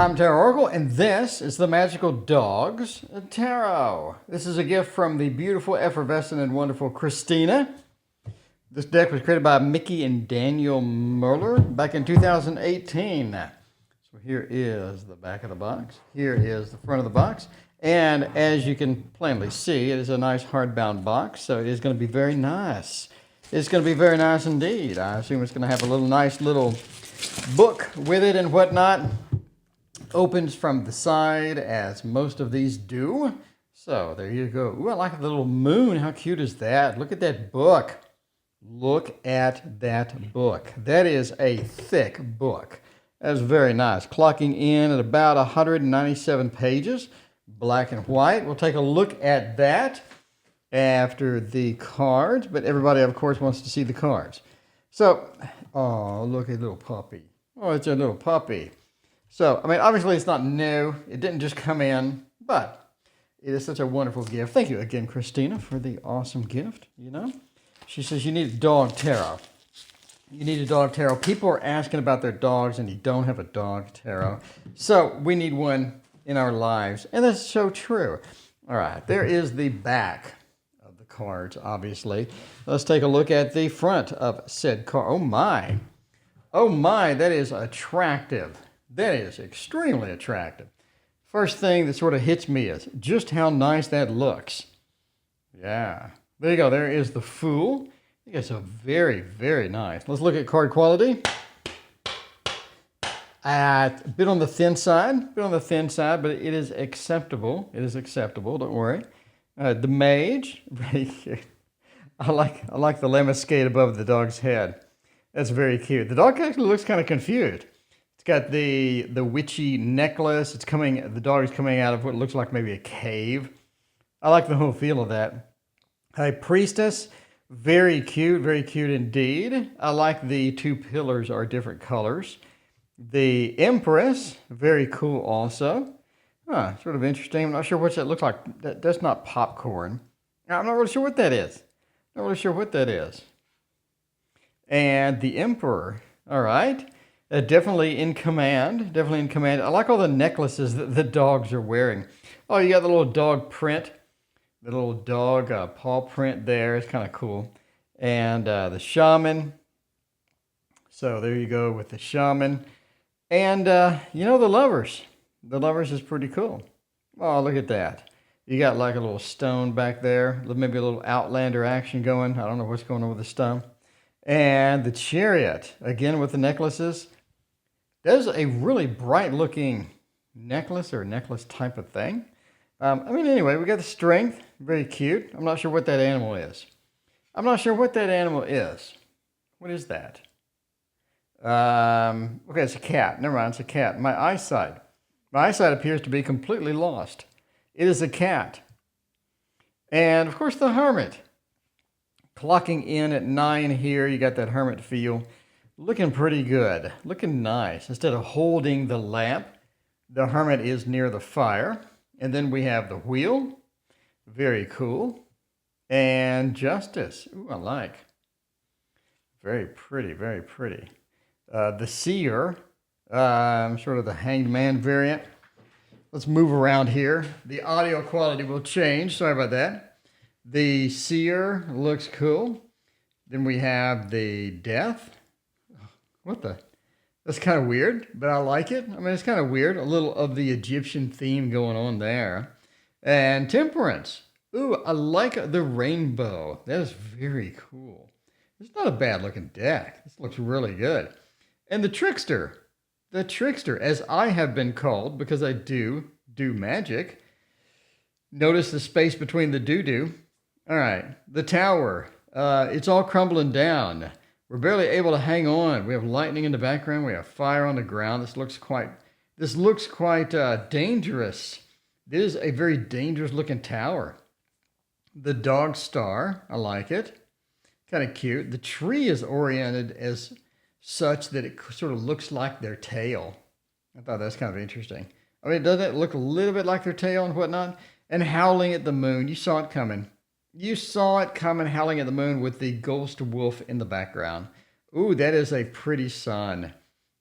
I'm TarotOracle, and this is the Magical Dogs Tarot. This is a gift from the beautiful, effervescent, and wonderful Christina. This deck was created by Mickey and Daniel Merler back in 2018. So here is the back of the box. Here is the front of the box. And as you can plainly see, it is a nice hardbound box, so it is going to be very nice. It's going to be very nice indeed. I assume it's going to have a nice little book with it and whatnot. Opens from the side, as most of these do. So there you go. Ooh, I like the little moon. How cute is that? Look at that book. Look at that book. That is a thick book. That's very nice. Clocking in at about 197 pages, black and white. We'll take a look at that after the cards, but everybody, of course, wants to see the cards. So, oh, look at little puppy. Oh, it's a little puppy. So, I mean, obviously it's not new. It didn't just come in, but it is such a wonderful gift. Thank you again, Christina, for the awesome gift, you know. She says you need a dog tarot. You need a dog tarot. People are asking about their dogs, and you don't have a dog tarot. So, we need one in our lives, and that's so true. All right, there is the back of the cards, obviously. Let's take a look at the front of said card. Oh, my. Oh, my, that is attractive. That is extremely attractive. First thing that sort of hits me is just how nice that looks. Yeah. There you go. There is the Fool. I think it's a very, very nice. Let's look at card quality. A bit on the thin side. But it is acceptable. It is acceptable. Don't worry. The Mage. Very cute. I like the lemniscate above the dog's head. That's very cute. The dog actually looks kind of confused. It's got the witchy necklace. The dog is coming out of what looks like maybe a cave. I like the whole feel of that. High Priestess, very cute indeed. I like the two pillars are different colors. The Empress, very cool also. Sort of interesting. I'm not sure what that looks like. That's not popcorn. I'm not really sure what that is. And the Emperor, all right. Definitely in command. I like all the necklaces that the dogs are wearing. Oh, you got the little dog print. The little dog paw print there. It's kind of cool. And the Shaman. So there you go with the Shaman. And, the Lovers. The Lovers is pretty cool. Oh, look at that. You got like a little stone back there. Maybe a little Outlander action going. I don't know what's going on with the stone. And the Chariot. Again with the necklaces. There's a really bright looking necklace or necklace type of thing. Anyway, we got the Strength. Very cute. I'm not sure what that animal is. What is that? Okay, it's a cat. Never mind, it's a cat. My eyesight appears to be completely lost. It is a cat. And, of course, the Hermit. Clocking in at 9 here. You got that Hermit feel. Looking pretty good. Looking nice. Instead of holding the lamp, the Hermit is near the fire. And then we have the Wheel. Very cool. And Justice. Ooh, I like. Very pretty. The Seer. Sort of the Hanged Man variant. Let's move around here. The audio quality will change. Sorry about that. The Seer looks cool. Then we have the Death. That's kind of weird, but I like it. It's kind of weird. A little of the Egyptian theme going on there. And Temperance. Ooh, I like the rainbow. That is very cool. It's not a bad looking deck. This looks really good. And the Trickster. The Trickster, as I have been called, because I do magic. Notice the space between the doo-doo. All right, the Tower. It's all crumbling down. We're barely able to hang on. We have lightning in the background. We have fire on the ground. This looks quite dangerous. This is a very dangerous looking tower. The Dog Star. I like it. Kind of cute. The tree is oriented as such that it sort of looks like their tail. I thought that's kind of interesting. Doesn't it look a little bit like their tail and whatnot? And Howling at the Moon. You saw it coming. Howling at the Moon with the ghost wolf in the background. Ooh, that is a pretty sun.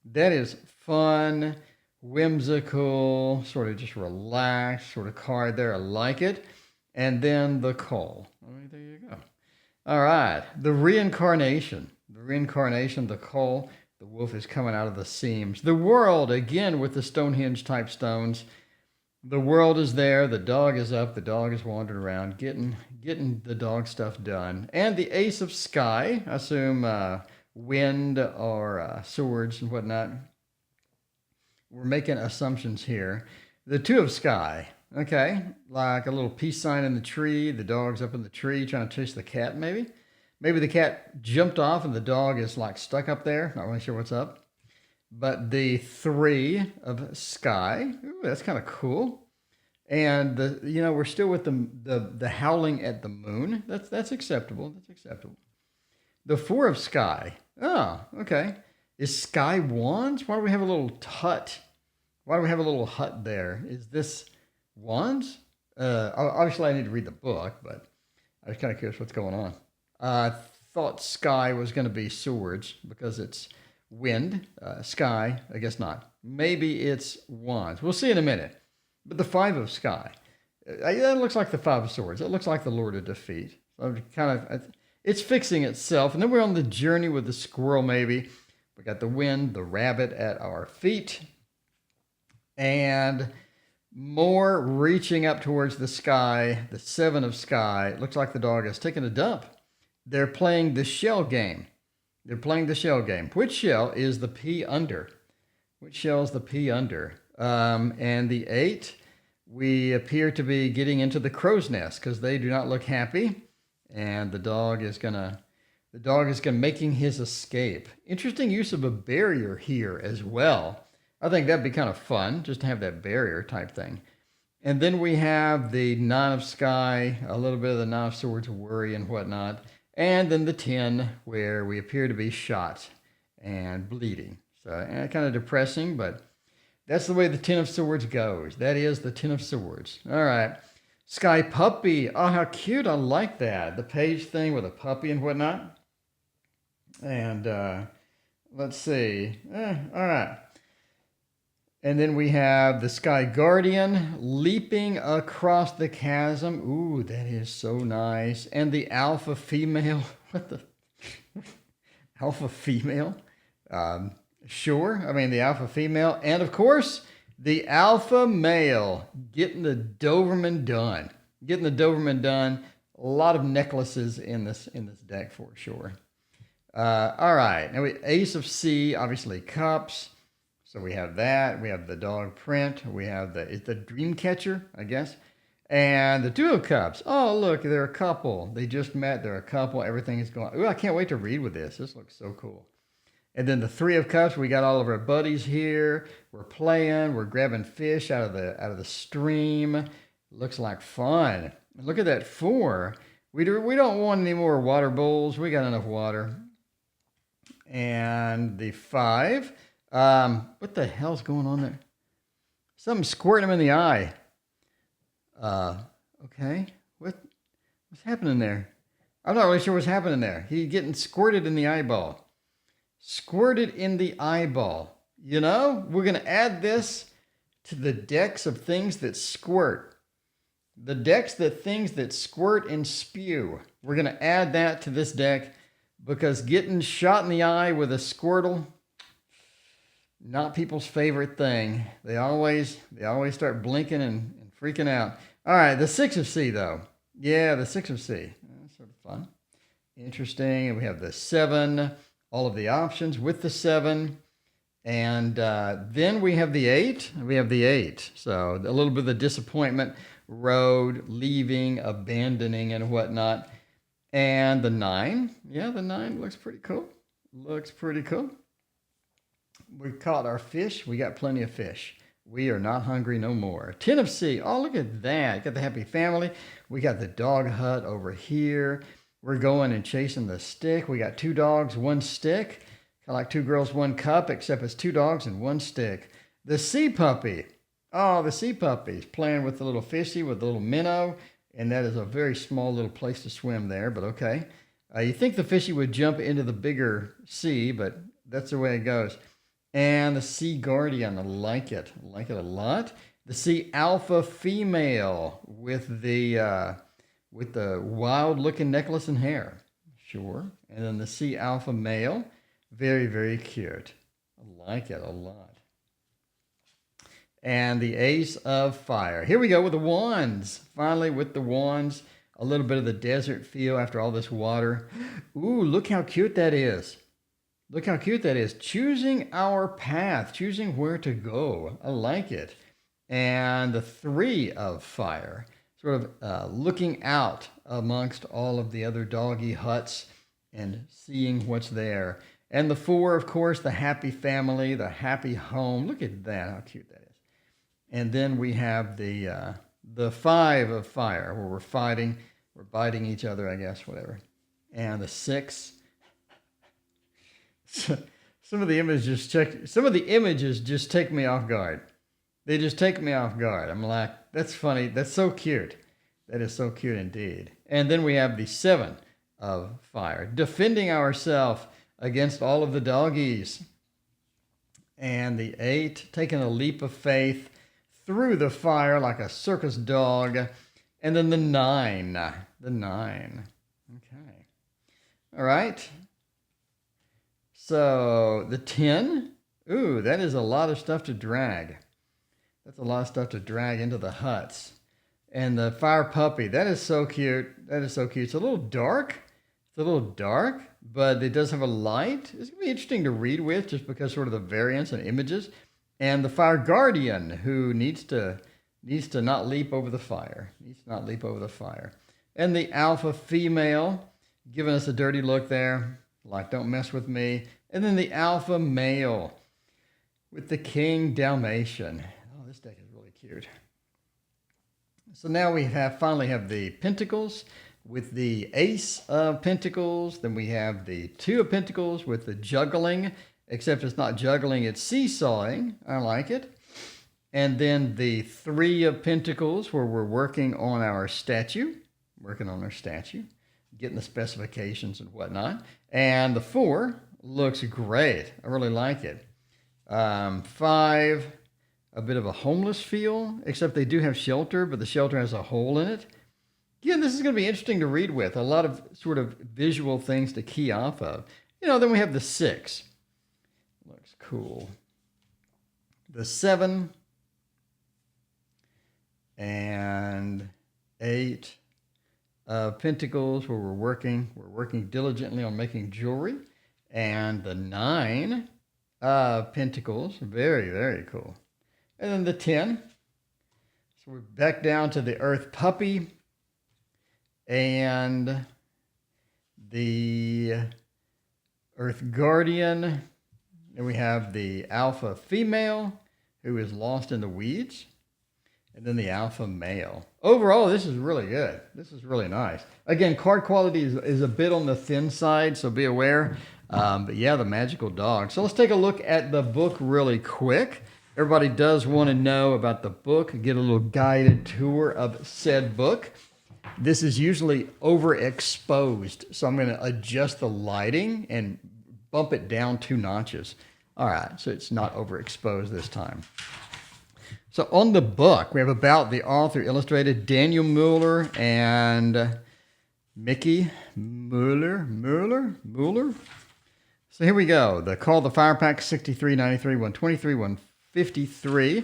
That is fun. whimsical, sort of just relaxed sort of card there. I like it. And then the coal. All right, there you go. All right, the reincarnation. The reincarnation, the coal. The wolf is coming out of the seams. The world, again, with the Stonehenge type stones. The world is there. The dog is up. The dog is wandering around, getting the dog stuff done. And the ace of sky. I assume wind or swords and whatnot. We're making assumptions here. The two of sky. Okay, like a little peace sign in the tree. The dog's up in the tree trying to chase the cat, maybe. Maybe the cat jumped off and the dog is like stuck up there. Not really sure what's up. But the three of sky. Ooh, that's kind of cool. And we're still with the howling at the moon. That's acceptable. That's acceptable. The four of sky. Oh, okay. Is sky wands? Why do we have a little hut? Why do we have a little hut there? Is this wands? Obviously, I need to read the book, but I was kind of curious what's going on. I thought sky was going to be swords because it's wind. Sky, I guess not. Maybe it's wands. We'll see in a minute. But the five of sky, that looks like the five of swords. It looks like the Lord of Defeat. So it's fixing itself. And then we're on the journey with the squirrel, maybe. We got the wind, the rabbit at our feet. And more reaching up towards the sky, the seven of sky. It looks like the dog is taking a dump. They're playing the shell game. They're playing the shell game. Which shell is the P under? Which shell is the P under? And the eight, we appear to be getting into the crow's nest because they do not look happy. And the dog is making his escape. Interesting use of a barrier here as well. I think that'd be kind of fun, just to have that barrier type thing. And then we have the nine of sky, a little bit of the nine of swords, worry and whatnot. And then the 10, where we appear to be shot and bleeding. So kind of depressing, but that's the way the 10 of swords goes. That is the 10 of swords. All right. Sky puppy. Oh, how cute. I like that. The page thing with a puppy and whatnot. And let's see. All right. And then we have the Sky Guardian leaping across the chasm. Ooh, that is so nice. And the alpha female. What the? Alpha female? Sure. I mean, the alpha female. And of course, the alpha male getting the Doberman done. Getting the Doberman done. A lot of necklaces in this deck for sure. All right. Now, Ace of C, obviously cups. So we have that. We have the dog print. We have it's the dream catcher, I guess. And the two of cups. Oh, look, they're a couple. They just met. They're a couple. Everything is going. Ooh, I can't wait to read with this. This looks so cool. And then the three of cups. We got all of our buddies here. We're playing. We're grabbing fish out of the stream. Looks like fun. Look at that four. We don't want any more water bowls. We got enough water. And the five. What the hell's going on there? Something squirting him in the eye. Okay. What's happening there? I'm not really sure what's happening there. He's getting squirted in the eyeball. Squirted in the eyeball. You know, we're going to add this to the decks of things that squirt. The decks that things that squirt and spew. We're going to add that to this deck because getting shot in the eye with a squirtle, not people's favorite thing. They always start blinking and freaking out. All right, the six of C though. Yeah, the six of C. That's sort of fun. Interesting. And we have the seven, all of the options with the seven. And then we have the eight. We have the eight. So a little bit of the disappointment, road, leaving, abandoning, and whatnot. And the nine. Yeah, the nine looks pretty cool. Looks pretty cool. We caught our fish. We got plenty of fish. We are not hungry no more. 10 of C. Oh, look at that. Got the happy family. We got the dog hut over here. We're going and chasing the stick. We got 2 dogs, 1 stick. Kind of like 2 girls, 1 cup, except it's 2 dogs and 1 stick. The sea puppy. Oh, the sea puppy's playing with the little fishy, with the little minnow. And that is a very small little place to swim there, but okay. You think the fishy would jump into the bigger sea, but that's the way it goes. And the Sea Guardian, I like it. I like it a lot. The Sea Alpha Female with the wild-looking necklace and hair. Sure. And then the Sea Alpha Male. Very, very cute. I like it a lot. And the Ace of Fire. Here we go with the wands. Finally, with the wands. A little bit of the desert feel after all this water. Ooh, look how cute that is. Look how cute that is. Choosing our path, choosing where to go. I like it. And the Three of Fire, sort of looking out amongst all of the other doggy huts and seeing what's there. And the Four, of course, the happy family, the happy home. Look at that, how cute that is. And then we have the Five of Fire, where we're fighting, we're biting each other, I guess, whatever. And the Six. Some of the images just take me off guard. They just take me off guard. I'm like, that's funny. That's so cute. That is so cute indeed. And then we have the Seven of Fire, defending ourselves against all of the doggies. And the Eight, taking a leap of faith through the fire like a circus dog. And then the Nine. The Nine. Okay. All right. So the 10, ooh, that is a lot of stuff to drag. That's a lot of stuff to drag into the huts. And the Fire Puppy, that is so cute. That is so cute. It's a little dark. It's a little dark, but it does have a light. It's going to be interesting to read with just because sort of the variance and images. And the Fire Guardian, who needs to not leap over the fire. Needs to not leap over the fire. And the Alpha Female, giving us a dirty look there. Like, don't mess with me. And then the Alpha Male with the King Dalmatian. Oh, this deck is really cute. So now we finally have the Pentacles with the Ace of Pentacles. Then we have the Two of Pentacles with the juggling, except it's not juggling, it's seesawing. I like it. And then the Three of Pentacles, where we're working on our statue. Getting the specifications and whatnot. And the Four looks great. I really like it. Five, a bit of a homeless feel, except they do have shelter, but the shelter has a hole in it. Again, this is going to be interesting to read with. A lot of sort of visual things to key off of. Then we have the Six. Looks cool. The Seven. And Eight. Pentacles, where we're working diligently on making jewelry. And the Nine Pentacles, very, very cool. And then the 10. So we're back down to the Earth Puppy and the Earth Guardian. And we have the Alpha Female, who is lost in the weeds. And then the Alpha Male. Overall, this is really good. This is really nice. Again, card quality is a bit on the thin side, so be aware. But yeah, the magical dog. So let's take a look at the book really quick. Everybody does want to know about the book, get a little guided tour of said book. This is usually overexposed, so I'm going to adjust the lighting and bump it down 2 notches. All right, so it's not overexposed this time. So on the book, we have about the author, illustrated Daniel Mueller and Mickey Mueller. So here we go. The Call the Fire Pack, 6393, 123, 153.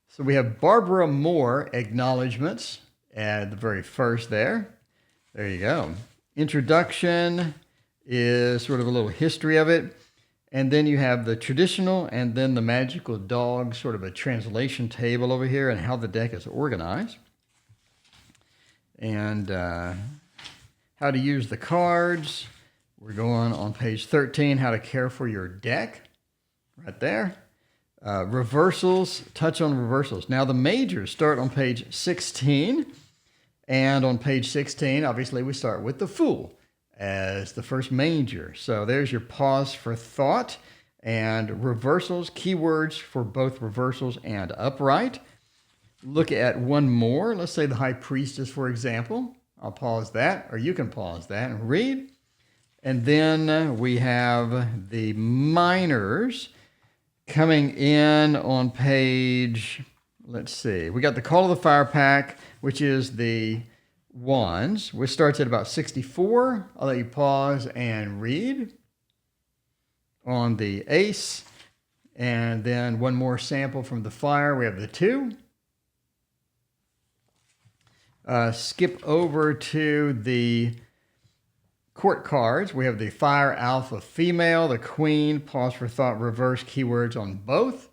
So we have Barbara Moore acknowledgments at the very first there. There you go. Introduction is sort of a little history of it. And then you have the traditional and then the magical dog, sort of a translation table over here and how the deck is organized. And how to use the cards. We're going on page 13, how to care for your deck. Right there. Reversals, touch on reversals. Now the majors start on page 16. And on page 16, obviously we start with the Fool as the first major. So there's your pause for thought and reversals, keywords for both reversals and upright. Look at one more. Let's say the High Priestess, for example. I'll pause that, or you can pause that and read. And then we have the minors. Coming in on page, let's see, we got the Call of the Fire pack, which is the Wands, which starts at about 64. I'll let you pause and read. On the Ace, and then one more sample from the Fire, we have the 2. Skip over to the Court cards. We have the Fire Alpha Female, the Queen, pause for thought, reverse keywords on both.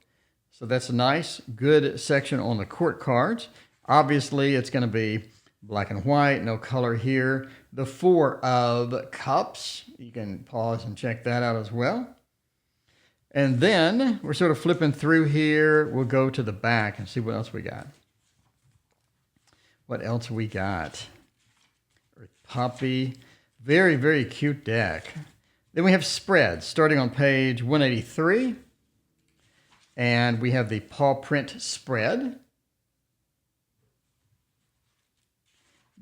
So that's a nice, good section on the Court cards. Obviously, it's going to be black and white, no color here. The 4 of Cups, you can pause and check that out as well. And then we're sort of flipping through here. We'll go to the back and see what else we got. What else we got? Earth Poppy. Very, very cute deck. Then we have spreads starting on page 183. And we have the paw print spread.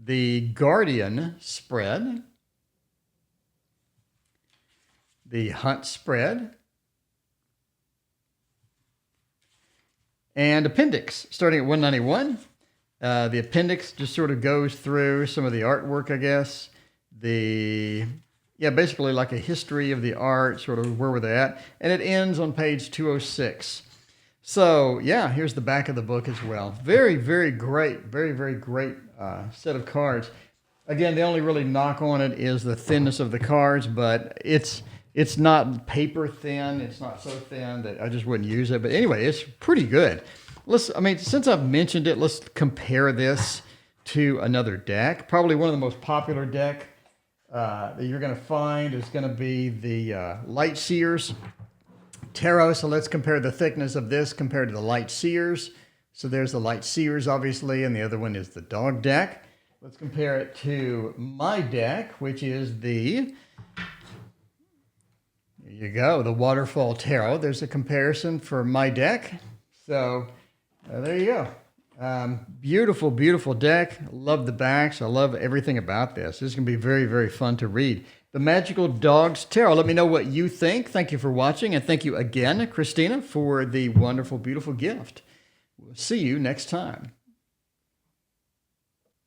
The Guardian spread. The Hunt spread. And appendix starting at 191. The appendix just sort of goes through some of the artwork, I guess. Basically like a history of the art, sort of where were they at. And it ends on page 206. So, yeah, here's the back of the book as well. Very, very great, very, very great set of cards. Again, the only really knock on it is the thinness of the cards, but it's not paper thin. It's not so thin that I just wouldn't use it. But anyway, it's pretty good. Since I've mentioned it, let's compare this to another deck. Probably one of the most popular deck that you're going to find is going to be the Light Seers Tarot. So let's compare the thickness of this compared to the Light Seers. So there's the Light Seers, obviously, and the other one is the Dog deck. Let's compare it to my deck, which is the... There you go, the Waterfall Tarot. There's a comparison for my deck. So there you go. Beautiful, beautiful deck. Love the backs. I love everything about this. This is going to be very, very fun to read. The Magical Dogs Tarot. Let me know what you think. Thank you for watching. And thank you again, Christina, for the wonderful, beautiful gift. We'll see you next time.